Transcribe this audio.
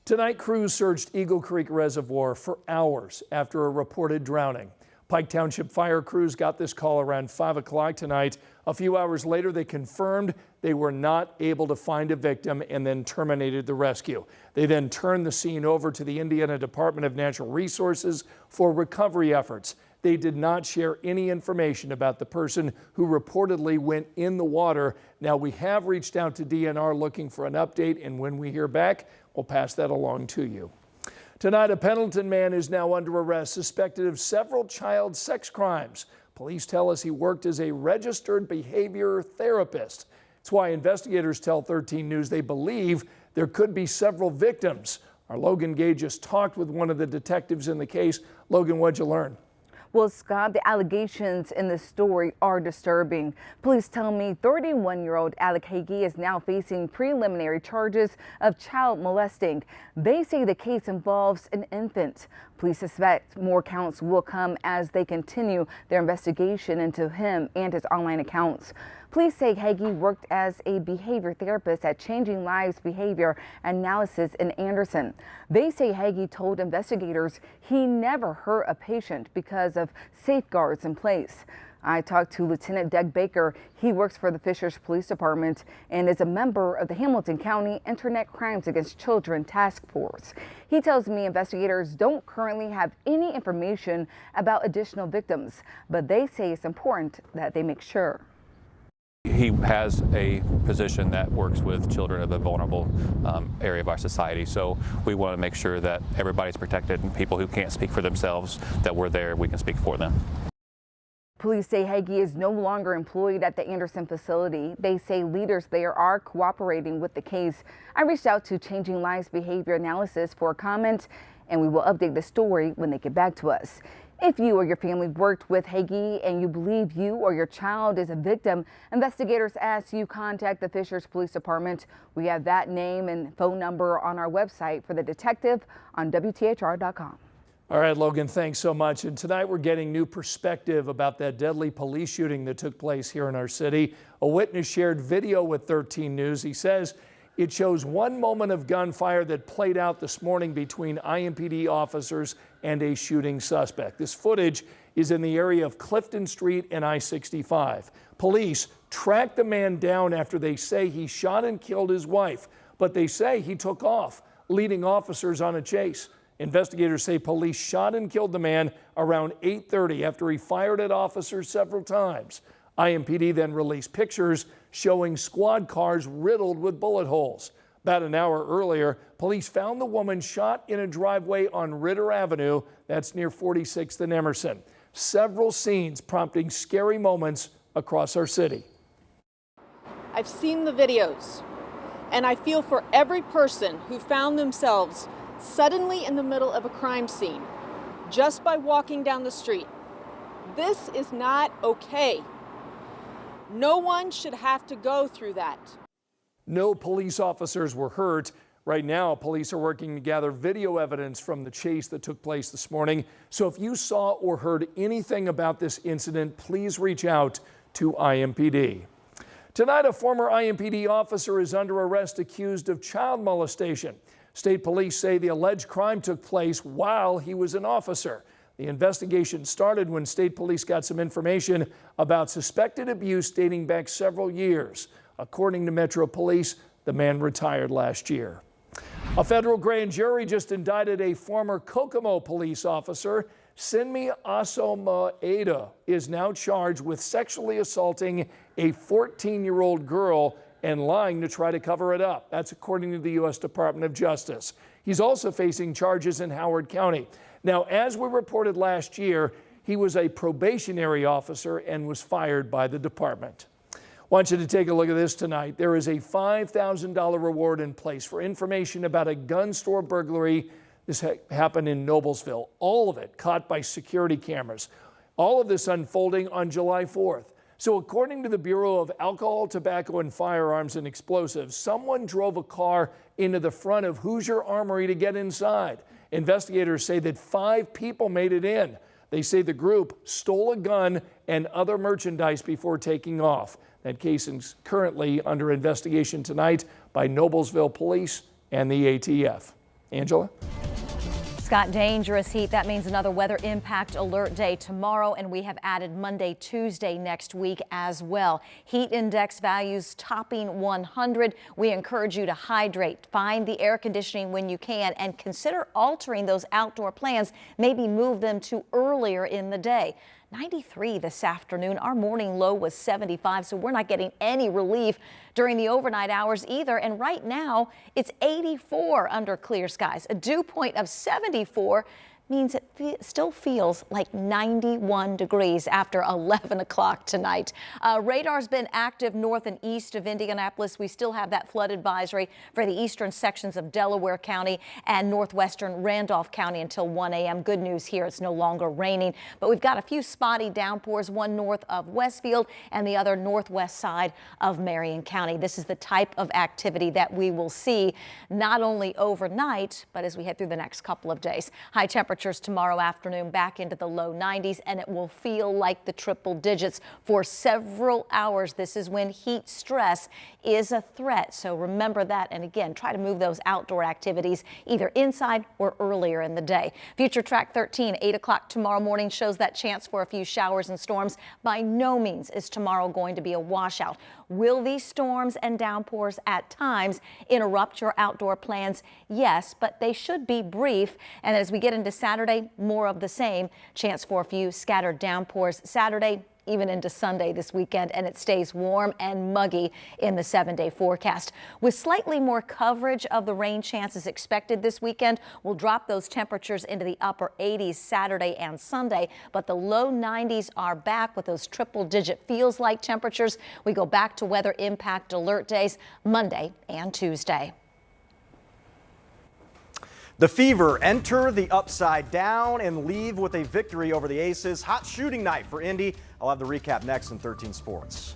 Tonight, crews searched Eagle Creek Reservoir for hours after a reported drowning. Pike Township fire crews got this call around 5 o'clock tonight. A few hours later, they confirmed they were not able to find a victim and then terminated the rescue. They then turned the scene over to the Indiana Department of Natural Resources for recovery efforts. They did not share any information about the person who reportedly went in the water. Now, we have reached out to DNR looking for an update, and when we hear back, we'll pass that along to you. Tonight, a Pendleton man is now under arrest, suspected of several child sex crimes. Police tell us he worked as a registered behavior therapist. It's why investigators tell 13 News they believe there could be several victims. Our Logan Gay just talked with one of the detectives in the case. Logan, what'd you learn? Well, Scott, the allegations in the story are disturbing. Police tell me 31-year-old Alec Hagee is now facing preliminary charges of child molesting. They say the case involves an infant. Police suspect more counts will come as they continue their investigation into him and his online accounts. Police say Hagee worked as a behavior therapist at Changing Lives Behavior Analysis in Anderson. They say Hagee told investigators he never hurt a patient because of safeguards in place. I talked to Lieutenant Doug Baker. He works for the Fishers Police Department and is a member of the Hamilton County Internet Crimes Against Children Task Force. He tells me investigators don't currently have any information about additional victims, but they say it's important that they make sure. He has a position that works with children of a vulnerable area of our society, so we want to make sure that everybody's protected and people who can't speak for themselves, that we're there, we can speak for them. Police say Hagee is no longer employed at the Anderson facility. They say leaders there are cooperating with the case. I reached out to Changing Lives Behavior Analysis for a comment, and we will update the story when they get back to us. If you or your family worked with Hagee and you believe you or your child is a victim, investigators ask you contact the Fishers Police Department. We have that name and phone number on our website for the detective on WTHR.com. All right, Logan, thanks so much. And tonight we're getting new perspective about that deadly police shooting that took place here in our city. A witness shared video with 13 News. He says it shows one moment of gunfire that played out this morning between IMPD officers and a shooting suspect. This footage is in the area of Clifton Street and I-65. Police tracked the man down after they say he shot and killed his wife, but they say he took off, leading officers on a chase. Investigators say police shot and killed the man around 8:30 after he fired at officers several times. IMPD then released pictures showing squad cars riddled with bullet holes. About an hour earlier, police found the woman shot in a driveway on Ritter Avenue. That's near 46th and Emerson. Several scenes prompting scary moments across our city. I've seen the videos, and I feel for every person who found themselves suddenly in the middle of a crime scene just by walking down the street. This is not okay. No one should have to go through that. No police officers were hurt. Right now, police are working to gather video evidence from the chase that took place this morning. So if you saw or heard anything about this incident, please reach out to IMPD. Tonight, a former IMPD officer is under arrest accused of child molestation. State police say the alleged crime took place while he was an officer. The investigation started when state police got some information about suspected abuse dating back several years. According to Metro Police, the man retired last year. A federal grand jury just indicted a former Kokomo police officer. Sinmi Asomaeda is now charged with sexually assaulting a 14-year-old girl and lying to try to cover it up. That's according to the U.S. Department of Justice. He's also facing charges in Howard County. Now, as we reported last year, he was a probationary officer and was fired by the department. I want you to take a look at this tonight. There is a $5,000 reward in place for information about a gun store burglary. This happened in Noblesville. All of it caught by security cameras. All of this unfolding on July 4th. So according to the Bureau of Alcohol, Tobacco, and Firearms and Explosives, someone drove a car into the front of Hoosier Armory to get inside. Investigators say that 5 people made it in. They say the group stole a gun and other merchandise before taking off. That case is currently under investigation tonight by Noblesville Police and the ATF. Angela? Scott, dangerous heat. That means another weather impact alert day tomorrow, and we have added Monday, Tuesday next week as well. Heat index values topping 100. We encourage you to hydrate, find the air conditioning when you can, and consider altering those outdoor plans. Maybe move them to earlier in the day. 93 this afternoon. Our morning low was 75, so we're not getting any relief during the overnight hours either. And right now it's 84 under clear skies. A dew point of 74 means it still feels like 91 degrees after 11 o'clock tonight. Radar's been active north and east of Indianapolis. We still have that flood advisory for the eastern sections of Delaware County and northwestern Randolph County until 1 a.m. Good news here, it's no longer raining, but we've got a few spotty downpours, one north of Westfield and the other northwest side of Marion County. This is the type of activity that we will see not only overnight, but as we head through the next couple of days. High temperatures tomorrow afternoon back into the low 90s, and it will feel like the triple digits for several hours. This is when heat stress is a threat, so remember that. And again, try to move those outdoor activities either inside or earlier in the day. Future Track 13, 8 o'clock tomorrow morning shows that chance for a few showers and storms. By no means is tomorrow going to be a washout. Will these storms and downpours at times interrupt your outdoor plans? Yes, but they should be brief. And as we get into Saturday, more of the same. Chance for a few scattered downpours Saturday, even into Sunday this weekend, and it stays warm and muggy in the 7-day forecast. With slightly more coverage of the rain chances expected this weekend, we'll drop those temperatures into the upper 80s Saturday and Sunday, but the low 90s are back with those triple-digit feels-like temperatures. We go back to weather impact alert days Monday and Tuesday. The Fever enter the Upside Down and leave with a victory over the Aces. Hot shooting night for Indy. I'll have the recap next in 13 Sports.